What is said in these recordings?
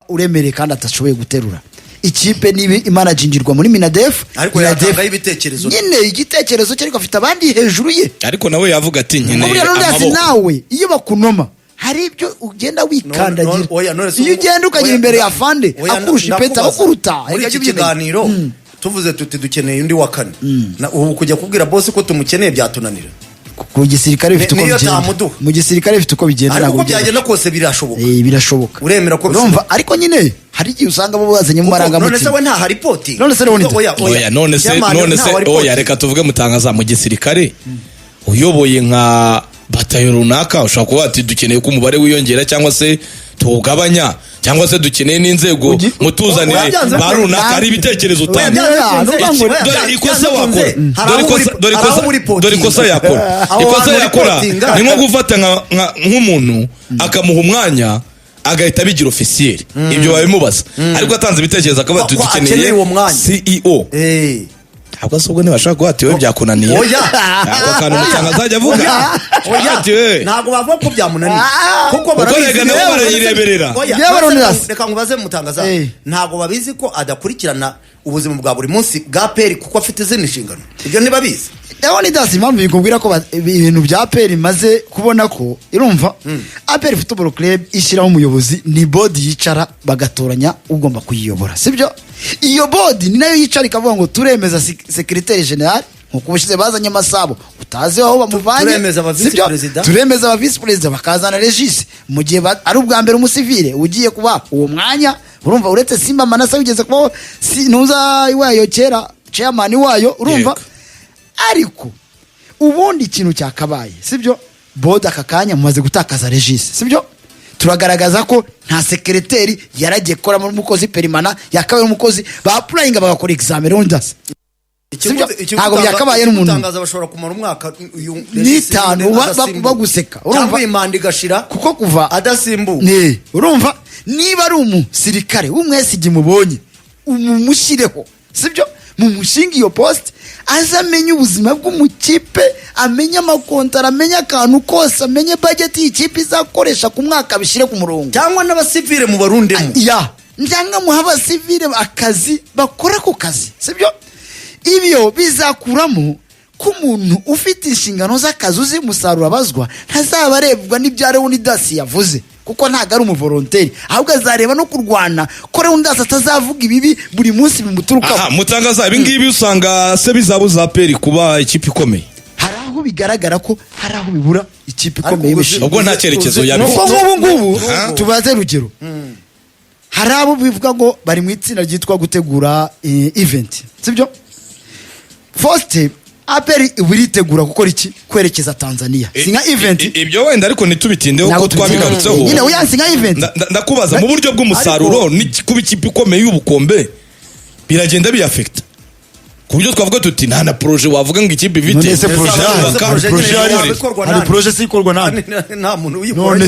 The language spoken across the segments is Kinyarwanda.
uremere kandi atashoboye guterura ikipe nibi imanagingirwa muri Minadef ariko yatanga ibitekerezo nyine igitekerezo cyo ariko afite abandi hejuru ye ariko nawe yavuga ati nkeneye amaboko nawe iyo bakunoma hari ibyo ugenda wikandagira iyo ugenda ukagira imbere ya fande akurusha ipeta akuruta muri iki kiganiro tuvuze tuti dukeneye undi wa kane ubu kujya kubwira boss ko tumukeneye byatunanira ku gisirikare bifite uko bigenda mu gisirikare bifite uko bigenda ariko byagenda kose birashoboka birashoboka uremera ko urumva ariko nyine hari igihe usanga bo bazanye mu maranga none se we nta hari poti none se oya reka tuvuge mutangaza mu gisirikare uyoboye nka batayo runaka ushobora kuba ati dukeneye ko umubare wiyongera cyangwa se tuwugabanya cyangwa se dukeneye n'inzego mutuzanire ba runaka ari ibitekerezo utanga dore ikosa wakora dore ikosa yakora ni nko gufata nk'umuntu akamuha umwanya agahita abigira ofisiyeri ibyo babimubaza ariko atanze ibitekerezo akaba ati dukeneye CEO ntabwo se ubwo ntibashaka kuba ati we byakunaniye ako kantu mutanga azajya avuga ntabwo bavuga ko byamunaniye kuko barayireberera reka nkubaze mutangaza ntabwo babizi ko adakurikirana ubuzima bwa buri munsi bwa peri kuko afite izindi nshingano ibyo ntibabizi Leonidas impamvu bikubwira ko ibintu bya peri maze kubona ko irumva APR Football Club ishyiraho umuyobozi ni board yicara bagatoranya ugomba kuyiyobora sibyo iyo board ni nayo yicara ikavuga ngo turemeza secrétaire général nkuko bushize bazanye Masabo utazi aho bamuvanye turemeza aba vice president bakazana Regis mu gihe ari ubwa mbere umusivile ugiye kuba uwo mwanya urumva uretse Simba Manasa ugeze kuba ntuza wayo kera chairman wayo urumva ariko ubundi ikintu cyakabaye sibyo board akakanya mumaze gutakaza Regis sibyo turagaragaza ko nta secrétaire yaragiye kora mu mukozi perimana yakabaye umukozi ba applying bagakora examen Leonidas ntabwo byakabaye n'umuntu utangaza bashobora kumara umwaka n'itanu baguseka urumva imanda igashira kuko kuva adasimbu urumva niba ari umusirikare w'umwesigi mubonye umumushireho sibyo mu mushinga iyo post azamenye ubuzima bw'umukipe amenye amakontara amenye akantu kose amenye budget y'ikipe izakoresha ku mwaka bishire ku murongo cyangwa n'abasivile mu barundemo njanga muha abasivile akazi bakora ku kazi sibyo ibyo bizakuramo ko umuntu ufite inshingano z'akazi uzi umusaruro abazwa ntazabarebwa n'ibya Leonidas yavuze kuko ntago ari umuvolonteri ahubwo azareba no kurwana ko Leonidas atazavuga ibibi buri munsi bimuturuka mutangaza ibingibi usanga se bizabuza peri kuba ikipe ikomeye hari aho bigaragara ko hari aho bibura ikipe ikomeye ubwo nta cyerekezo yabifite ngubu tubaze rugero hari abo bivuga ngo bari mu itsinda ryitwa gutegura event sibyo Faustin APR buritegura gukora iki kwerekeza Tanzania singa event ibyo wenda ariko nitubitindeho ko twabigarutseho nyine uyansi nka event ndakubaza mu buryo bw'umusaruro ni kuba ikipe ikomeye y'ubukombe biragenda biafecta ku buryo twavuga tuti nta na projet wavuga ngo ikipe ifite hari projet sikorwa nta muntu uyikora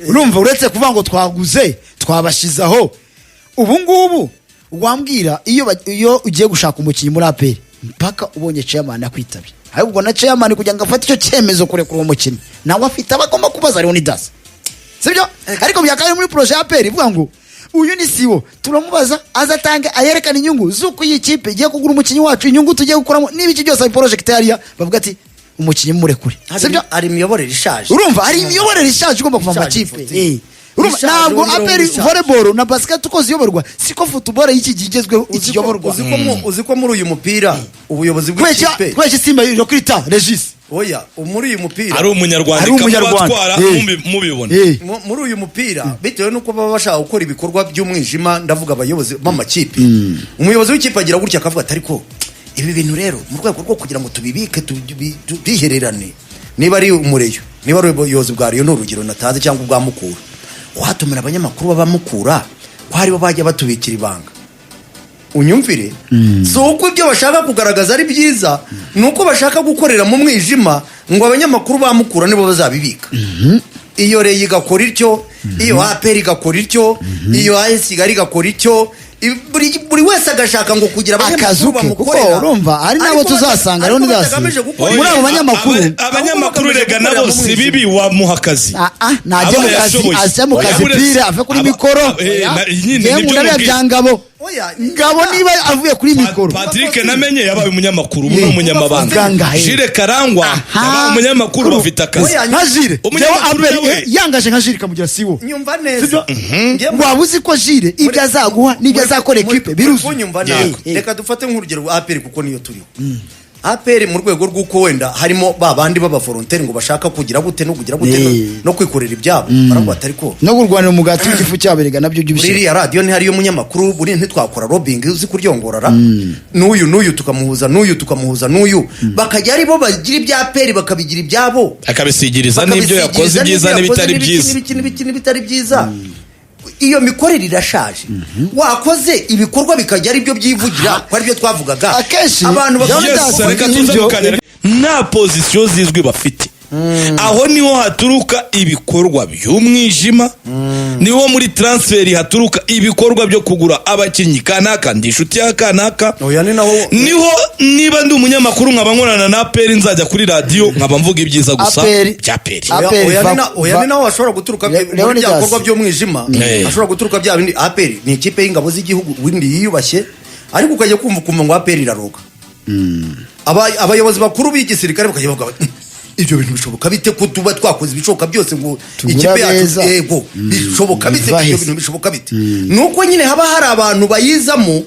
urumva uretse kuvuga ngo twaguze twabashizaho ubu ngubu wambwira iyo ugiye gushaka umukinnyi muri APR mpaka ubonye chairman akwitabye ahubwo na chairman kugira ngo afate icyo cyemezo kure kuri uwo mukinnyi nawe afite abagomba kubaza Leonidas sibyo ariko byakaye muri projet APR ivuga ngo uyu ni siwo turamubaza azatanga ayerekana inyungu zuko iyi kipe igiye kugura umukinnyi wacu inyungu tugiye gukoramo n'ibiki byose ari project area bavuga ati umukinnyi mure kure sibyo ari imiyoborere ishaje urumva ari imiyoborere ishaje ugomba kuva mu kipe ntabwo APR volleyball na basket uko ziyoborwa siko football y'iki gigezweho ikiyoborwa uziko muri uyu mupira ubuyobozi bw'ikipe kweke Simba yo kwita Regis oya muri uyu mupira ari umunyarwanda kabatwara mubibona muri uyu mupira bitewe nuko baba bashaka gukora ibikorwa by'umwijima ndavuga abayobozi b'amakipe umuyobozi w'ikipe agira gutya akavuga ati ariko ibi bintu rero mu rwego rwo kugira ngo tubibike tubihererane niba ari umureyo niba ari ubuyobozi bwa Rayon n'urugero nataze cyangwa ubwa Mukura watumira abanyamakuru babamukura ko haribo bajya batubikira ibanga unyumvire so uko ibyo bashaka kugaragaza ari byiza nuko bashaka gukorera mu mwijima ngo abanyamakuru bamukura nibo bazabibika iyo Reyo igakora ityo, iyo APR igakora ityo, iyo AS Kigali igakora ityo, buri wese agashaka ngo kugira akazu ke, kuko urumva hari nabo tuzasanga rero ndasi muri abo abanyamakuru rega nabo si bibi wamuha akazi najye mu kazi ajya mu kazi pire ave kuri mikoro yemwe byangabo ngabo niba avuye kuri mikoro. Patrick namenye yabaye umunyamakuru ubu n'umunyamabanga. Jire Karangwa yabaye umunyamakuru bafite akazi nka Jire yangaje nka Jire kamugira siwo nyumva neza wabuzi ko Jire ibyo azaguha n'ibyo azakora equipe biruzi. Reka dufate nk'urugero APR kuko niyo turiho. APR mu rwego rw'uko wenda harimo babandi baba volontaire ngo bashaka kugira gute no kugira gute no kwikorera ibyabo baravuga atari ko no kurwanira umugati w'igifu cyaberega nabyo by'ibishye. Muri ya radio ni hari yo munyamakuru buri ntitwakora lobbying uzi kuryongorara n'uyu tukamuhuza n'uyu bakajya ari bo bagira ibya APR bakabigira ibyabo akabisigiriza n'ibyo yakoze ibyiza n'ibitari byiza. Iyo mikorere irashaje wakoze ibikorwa bikajya ari byo byivugira ko ari byo twavugaga abantu bakajya nta position zizwi bafite aho niho haturuka ibikorwa by'umwijima niho muri transfer haturuka ibikorwa byo kugura abakinyi kanaka ndishuti ya kanaka niho niba ndi umunyamakuru nkaba nkorana na APR nzajya kuri radio nkaba mvuga ibyiza gusa bya APR oya ni naho ashobora guturuka muri byakorwa by'umwijima ashobora guturuka bya bindi APR ni ikipe y'ingabo z'igihugu windi yiyubashye ariko ukajya kumva ngo APR iraroga abayobozi bakuru b'igisirikare bakajya bavuga ibyo bintu bishoboka bite ko tuba twakoze ibishoboka byose ngo ikipe yacu yego bishoboka bite ibyo bintu bishoboka bite nuko nyine haba hari abantu bayizamo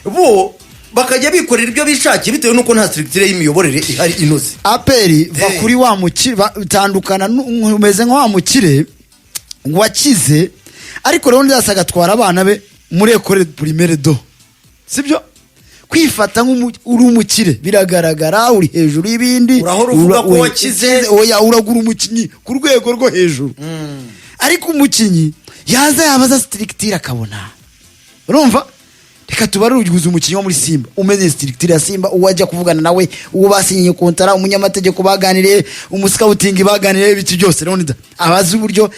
bo bakajya bikorera ibyo bishakiye bitewe nuko nta structure y'imiyoborere ihari inoze. APR bakuri wa mukire batandukana umeze nka wa mukire wakize ariko rero ndasaga twara abana be muri école primaire do sibyo kwifata nk'uri umukire biragaragara uri hejuru y'ibindi urahora uvuga ko wakize oya uragura umukinyi ku rwego rwo hejuru ariko umukinyi yaza yabaza structure akabona urumva reka tubare uruguza umukinyi wo muri Simba umeze structure ya Simba uwajya kuvugana nawe uwo basinyiye kontara umunyamategeko baganiriye umuscouting baganiriye ibiti byose rero abazi uburyo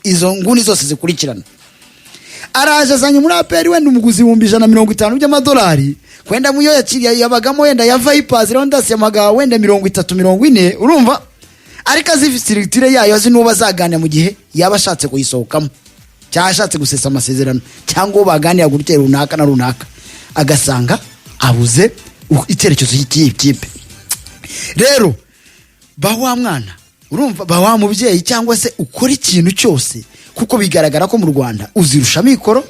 izo nguni zose zikurikirana araje azanye muri APR wenda umuguzi 150 by'amadolari kwenda muyo yabagamo wenda ya Vipers rero ndasemaga wenda 30-40 urumva ariko azifisitire yayo azi nuba zaganira mu gihe yabashatse kuyisohokamo cyashatse gusesa amasezerano cyangwa baganira gutera runaka na runaka agasanga abuze icyerekezo cy'ikipe. Rero bawa mwana urumva bawa mubyeyi cyangwa se ukora ikintu cyose kuko bigaragara ko mu Rwanda uzirusha mikoro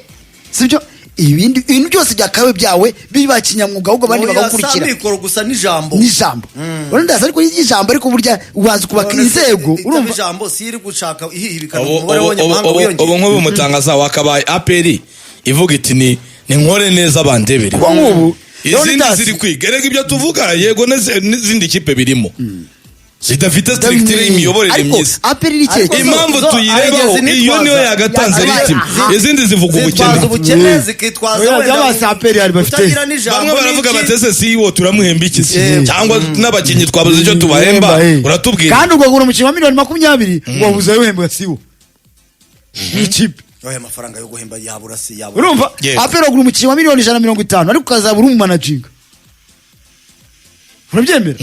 sibyo ibindi ibintu byose byakawe byawe biba kinyamwuga ahubwo bandi bagakurikira mikoro gusa n'ijambo uranda ariko y'ijambo ariko burya ubanza kubaka inzego urumva ijambo siri gushaka ihibikana ubu nk'ubu mutangaza wakabaye APR ivuga iti ni nkore neza bandebere izindi ziri kwigerega ibyo tuvuga yego n'izindi kipe birimo zidafite structure y'imiyoborere myiza impamvu tuyirebaho iyo niyo yagatanze ritima izindi zivuga ubukene zikitwaza wenda APR hari bafite bamwe baravuga batese CEO turamuhemba iki cyangwa n'abakinyi twabuze icyo tubahemba uratubwira kandi ugagura umukinyi wa 20 wabuze wehemba CEO ikipe oya mafaranga yo guhemba yabura si yabura urumva APR ugura umukinyi wa 150 ariko kazabura mu managing urabyemera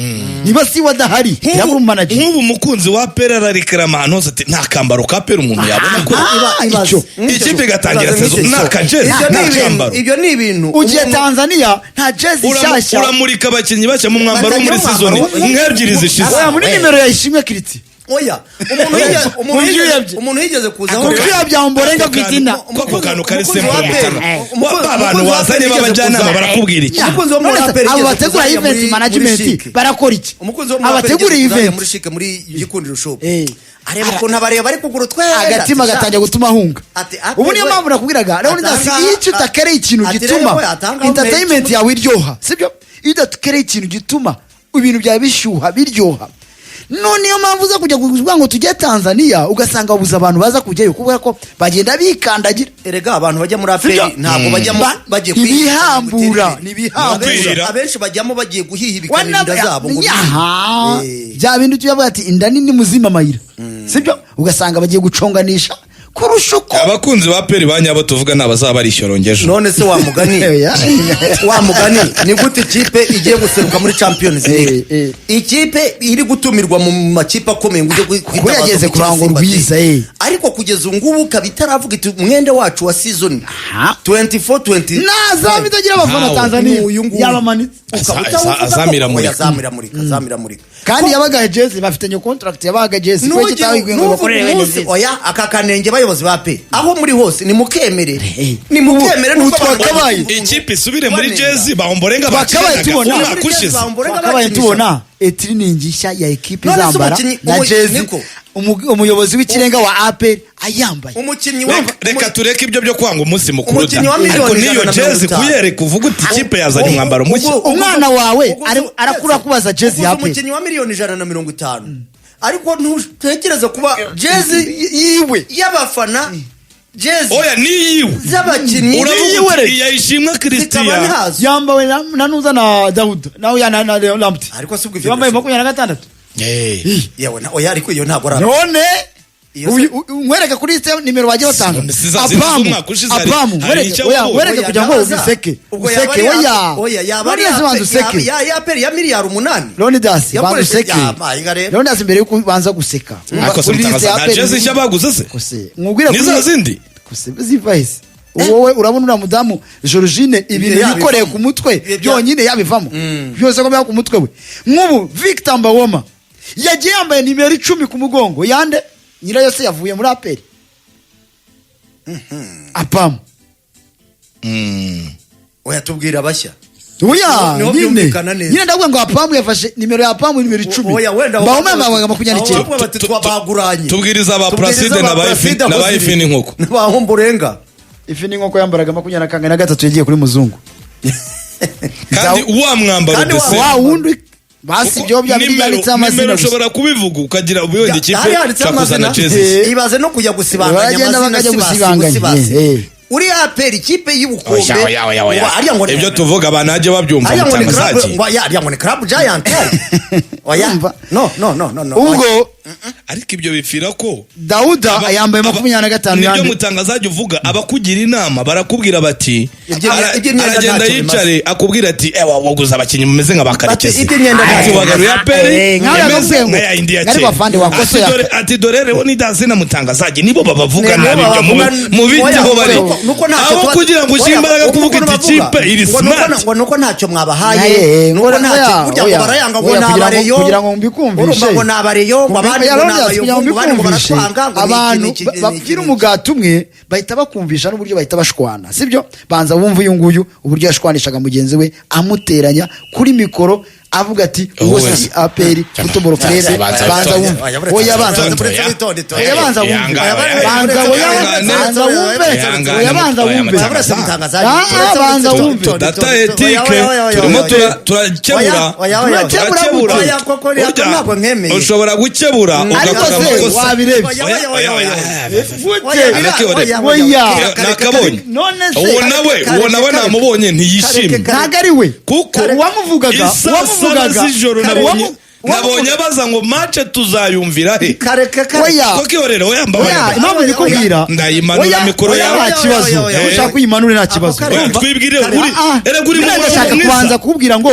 niba si wadahari yabura manager nk'ubu mukunzi wa APR ararikrama hano ati nta kambaro ka APR umuntu yabona ko icyo ikipe gatangira sezo nta kajezi ibyo ni ibintu ugiye Tanzania nta jezi shasha uramurika abakinyi bashya mu mwambaro wo muri season nk'ebyiri zishize oya muri nimero yashimwe Kiriti oya umuntu yigeze kuza aho byamborenga kwitina ko kantu kari simple mutara abantu wazanye babajyanama barakubwira iki umukunzi wo muri APR abo bategura event management barakora iki abategura event muri shike muri gikundiro shop areba ko ntabareba bari kugura twenda agatima gatangiye gutuma hunga ubu niyo mpamvu nakubwiraga rero ndasi icyo utakere ikintu gituma entertainment yawe iryoha sibyo iyo utakere ikintu gituma ibintu byawe bishyuha biryoha none yo mpamvu za kujya kuvuga ngo tujye Tanzania ugasanga babuza abantu baza kujyayo kubera ko bagenda bikandagira erega abantu bajya muri APR ntabwo bajyamo bagiye kwihambura abenshi bajyamo bagiye guhiha ibikanira zabo ngo bya bintu tuyavuga ati inda nini muzima mayira sibyo ugasanga bagiye guconganisha kurusha uko abakunzi ba peri banyabo tuvuga nabazaba barishorongeje none se wa mugani ni gute ikipe igiye guseruka muri Champions League ikipe iri gutumirwa mu makipe akomeye ngo kuko yageze kurango rwiza ariko kugeza ngubu kabitaravuga iti umwende wacu wa season 24-20 naza bitagira abafana Tanzania yabamanitse azamira muri kandi yabaga jezi bafitanye contract yabaga jezi ko kitawigwe ngo bakorere neza oya akakanenge bayobozi ba pe aho muri hose ni mukemere nuko twakabaye ikipe isubire muri jezi bahomborenga bakabaye tubona etiriningi nshya ya ekipe zambara na jezi umuyobozi w'ikirenga wa APR ayambaye reka tureke ibyo byo kwanga umunsi mukuru ariko niyo jezi kuyereka uvuga uti ikipe yazanye umwambaro mushya umwana wawe arakura kubaza jezi ya APR umukinnyi wa miliyoni 150 ariko ntutekereza kuba jezi yiwe y'abafana jezi oya niyiwe z'abakinnyi uravuga yayishimwa Christian yambawe na nuza na Daud nawe yana na Lamptey ariko subwo yambaye 26 yawe na oya ariko iyo ntago ara none mwereke kuri liste nimero waje batanga apamu mwereke kugira ngo ubiseke oya yabari ya peri ya miliyari 8 Leonidas bantu seke Leonidas mbere yuko banza guseka kuri liste ya peri jezi shabaguze se mwubwira kuri nizo zindi zivahise wowe urabona ura mudamu Georgine ibintu yikoreye ku mutwe byonyine yabivamo byose ko ku mutwe we nk'ubu Victor Mbawoma yagiye yambaye nimero 10 ku mugongo yande nyirayo se yavuye muri APR apamu oya tubwira bashya oya nyine ndavuga ngo apamu yafashe nimero ya apamu nimero 10 Mbawoma yambaye 29 tubwiriza aba Placide na ba Ifini nkoko bahomborenga Ifini nkoko yambaraga 23 yagiye kuri muzungu kandi uwa mwambaro ndetse wa wundi basi byo byanditse amazina ushobora kubivuga ukagira ubuyonde ikipe cyakuzana jezi ibaze no kujya gusibanganya amazina uri APR ikipe y'ubukombe ariya ngo ibyo tuvuga banaje babyumva mutangazaji ariya ngo ni club giant oya no ubwo ariko ibyo bipfira ko Dauda yambaye 25 nibyo mutangazaji uvuga abakugira inama barakubwira bati aragenda yicare akubwira ati ewa waguza abakinyi mumeze nk'abakarekezi tubagaruye APR yemeze nka India ngari bafande wakoso ati dorere ho nidazina mutangazaji nibo babavuga nabi byo mu bitego bari nuko ntacyo kugira ngo ushyimbaraga kuvuga iti ikipe iri smart nuko ntacyo mwabahaye nuko ntacyo burya ngo barayanga ngo nabareyo kugira ngo mbikumvishe ngo nabareyo abandi ngo barashwanga abantu bafira umugati umwe bahita bakumvisha n'uburyo bahita bashwana sibyo banza wumva uyu nguyu uburyo yashwanishaga mugenzi we amuteranya kuri mikoro avuga ati uwo si APR football club banza wumve oya banza wumve data etike turimo turakebura ushobora gukebura ugakora amakosa wabirebye nakabonye uwo nawe namubonye ntiyishimye ntago ari we kuko wamuvugaga z'ijoro nabonye abaza ngo match tuzayumvira he koko rero yambaye impamvu nikubwira ndayimanura mikoro yawe nta kibazo ushaka kuyimanura nta kibazo twibwire uri ndashaka kubanza kubwira ngo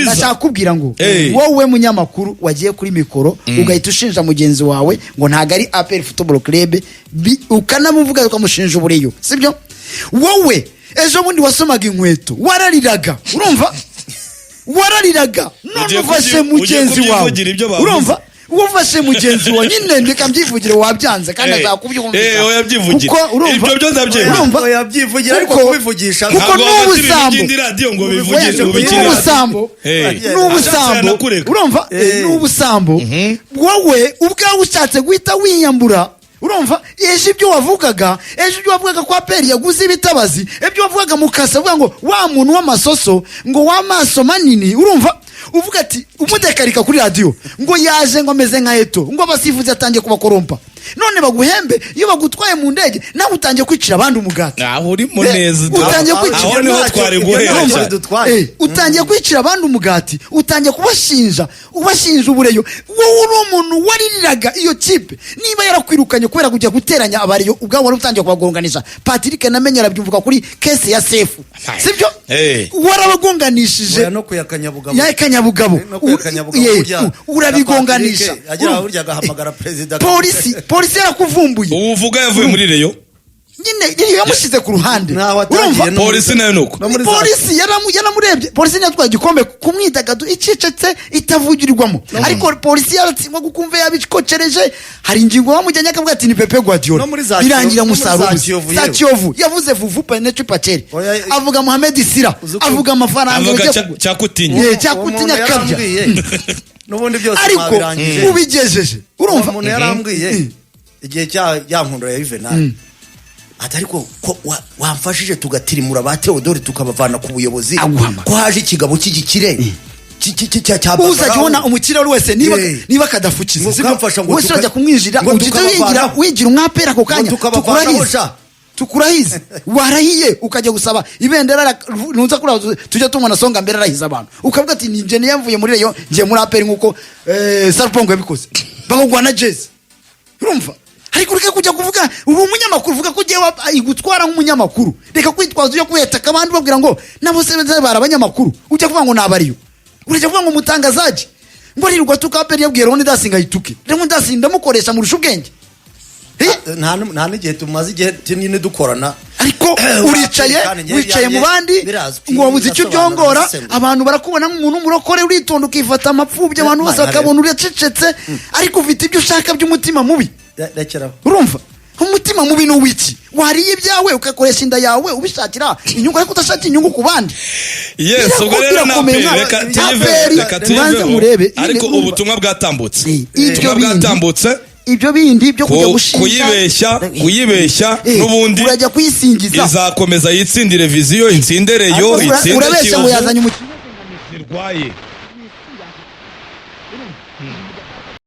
ndashaka kubwira ngo wowe munyamakuru wagiye kuri mikoro ugahita ushinja mugenzi wawe ngo ntago ari APR Football Club ukanamuvuga ukamushinja ubureyo sibyo wowe ejo bundi wasomaga inkweto warariraga urumva warariraga none ufashe mugenzi wawe urumva ufashe mugenzi wawe nyine ndeka mbyivugire wabyanze kandi azakubyumvira kuko urumva ibyo urumva yabyivugira ariko kubivugisha kuko n'ubusambo urumva n'ubusambo wowe ubwawe ushatse guhita wiyambura urumva ibyo wavugaga kwa APR yaguze ibitabazi ibyo wavugaga mukasa uvuga ngo wa muntu w'amasoso ngo w'amaso manini urumva uvuga ati umudekarika kuri radio ngo yaje ngo ameze nka Eto ngo abasifuzi atangiye kubakorompa none baguhembe iyo bagutwaye mu ndege nawe utangiye kwicira abandi umugati aho urimo neza utangiye kwicira aho niho twari guhera utangiye kwicira abandi umugati utangiye kubashinja ubureyo wowe uri umuntu waririraga iyo kipe niba yarakwirukanye kubera kujya guteranya abareyo ubwabo wari utangiye kubagonganisha Patrick namenye arabyumvuka kuri kese ya Sefu sibyo warabagonganishije no kuyakanyabugabo yakanyabugabo urabigonganisha agira burya agahamagara president polisi yarakuvumbuye uvuga yavuye muri reyo nyine yamushize ku ruhande urumva polisi nayo nuko polisi yaramurebye polisi yatwaye igikombe kumwidagaduro icecetse itavugirirwamo ariko polisi yaratsindwa gukumva yabikocereje hari ingingo bamujyanye akavuga ati ni Pepe Guardiola birangira musaruro za Kiyovu yavuze vuvu Penetre Paceri avuga Mohamed Sira avuga amafaranga cyakutinya cyakutinya kabya n'ubundi byose ariko ubigejeje urumva umuntu yarambwiye igihe yankundura ya Juvenal ariko ko wamfashije tugatirimura ba Theodore tukabavana ku buyobozi ko haje ikigabo cy'igikire uzajya ubona umukire wese niba kadafukiza wese urajya kumwijira wigira umwapera ako kanya tukurahize warahiye ukajya gusaba ibendera ntuza kuri tujya tumona songa mbere arahiza abantu ukavuga ati ninje niyamvuye muri reyo ngiye muri aperi nkuko Sarpongo yabikoze bakagwana jezi urumva ariko reka kujya kuvuga ubu umunyamakuru uvuga ko ugiye igutwara nk'umunyamakuru reka kwitwaza ujya kuhetaka abandi babwira ngo nabo se bara abanyamakuru ujya kuvuga ngo nabariyo urajya kuvuga ngo mutangazaje ngo rirwa tukaperi yabwiye Ronnie Dasinga yituke rero ndasinda mukoresha murusha ubwenge nta n'igihe tumaze igihe nyine dukorana ariko wicaye mu bandi ngo wabuze icyo byongora abantu barakubona nk'umuntu umurokore uritonda ukifata amapfubyi abantu bose bakabona uracecetse ariko ufite ibyo ushaka by'umutima mubi urumva umutima mubi ni uwiki wariye ibyawe ugakoresha inda yawe ubishakira inyungu ariko udashaka inyungu ku bandi ubwo rero reka tuyiveho ariko ubutumwa bwatambutse ibyo bindi byo kujya gushinja kuyibeshya n'ubundi urajya kuyisingiza izakomeza yitsindire viziyo insindereyo itsinde urabeshya ngo yazanye umukino zirwaye